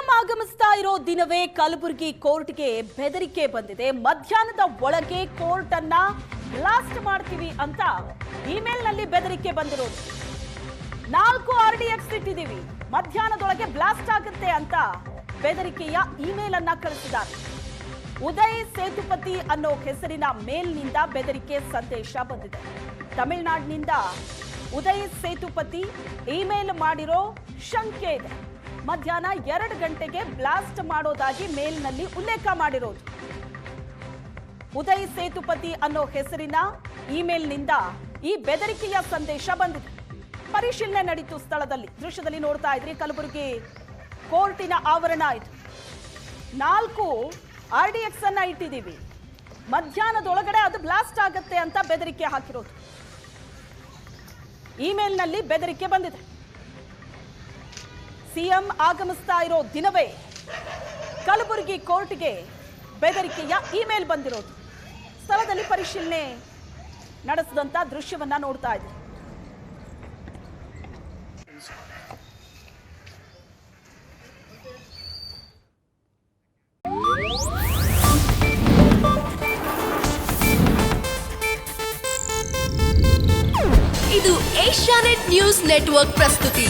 CM ಆಗಮಿಸ್ತಾ ಇರೋ ದಿನವೇ ಕಲಬುರಗಿ ಕೋರ್ಟ್ಗೆ ಬೆದರಿಕೆ ಬಂದಿದೆ. ಮಧ್ಯಾಹ್ನದ ಒಳಗೆ ಕೋರ್ಟ್ ಅನ್ನ ಬ್ಲಾಸ್ಟ್ ಮಾಡ್ತೀವಿ ಅಂತ ಇಮೇಲ್ ನಲ್ಲಿ ಬೆದರಿಕೆ ಬಂದಿರೋದು. 4 RDX ಇಟ್ಟಿದ್ದೀವಿ, ಮಧ್ಯಾಹ್ನದೊಳಗೆ ಬ್ಲಾಸ್ಟ್ ಆಗುತ್ತೆ ಅಂತ ಬೆದರಿಕೆಯ ಇಮೇಲ್ ಅನ್ನ ಕಳಿಸಿದ್ದಾರೆ. ಉದಯ್ ಸೇತುಪತಿ ಅನ್ನೋ ಹೆಸರಿನ ಮೇಲ್ನಿಂದ ಬೆದರಿಕೆ ಸಂದೇಶ ಬಂದಿದೆ. ತಮಿಳುನಾಡಿನಿಂದ ಉದಯ್ ಸೇತುಪತಿ ಇಮೇಲ್ ಮಾಡಿರೋ ಶಂಕೆ ಇದೆ. ಮಧ್ಯಾಹ್ನ 2 ಗಂಟೆಗೆ ಬ್ಲಾಸ್ಟ್ ಮಾಡೋದಾಗಿ ಮೇಲ್ನಲ್ಲಿ ಉಲ್ಲೇಖ ಮಾಡಿರೋದು. ಉದಯ್ ಸೇತುಪತಿ ಅನ್ನೋ ಹೆಸರಿನ ಇಮೇಲ್ನಿಂದ ಈ ಬೆದರಿಕೆಯ ಸಂದೇಶ ಬಂದಿದೆ. ಪರಿಶೀಲನೆ ನಡೀತು ಸ್ಥಳದಲ್ಲಿ. ದೃಶ್ಯದಲ್ಲಿ ನೋಡ್ತಾ ಇದ್ರಿ, ಕಲಬುರಗಿ ಕೋರ್ಟಿನ ಆವರಣ ಇದು. 4 RDX ಅನ್ನ ಇಟ್ಟಿದ್ದೀವಿ, ಮಧ್ಯಾಹ್ನದೊಳಗಡೆ ಅದು ಬ್ಲಾಸ್ಟ್ ಆಗುತ್ತೆ ಅಂತ ಬೆದರಿಕೆ ಹಾಕಿರೋದು. ಇಮೇಲ್ನಲ್ಲಿ ಬೆದರಿಕೆ ಬಂದಿದೆ. ಸಿಎಂ ಆಗಮಿಸ್ತಾ ಇರೋ ದಿನವೇ ಕಲಬುರಗಿ ಕೋರ್ಟ್ಗೆ ಬೆದರಿಕೆಯ ಇಮೇಲ್ ಬಂದಿರೋದು. ಸ್ಥಳದಲ್ಲಿ ಪರಿಶೀಲನೆ ನಡೆಸಿದಂತ ದೃಶ್ಯವನ್ನ ನೋಡ್ತಾ ಇದೆ. ಇದು ಏಷ್ಯಾನೆಟ್ ನ್ಯೂಸ್ ನೆಟ್ವರ್ಕ್ ಪ್ರಸ್ತುತಿ.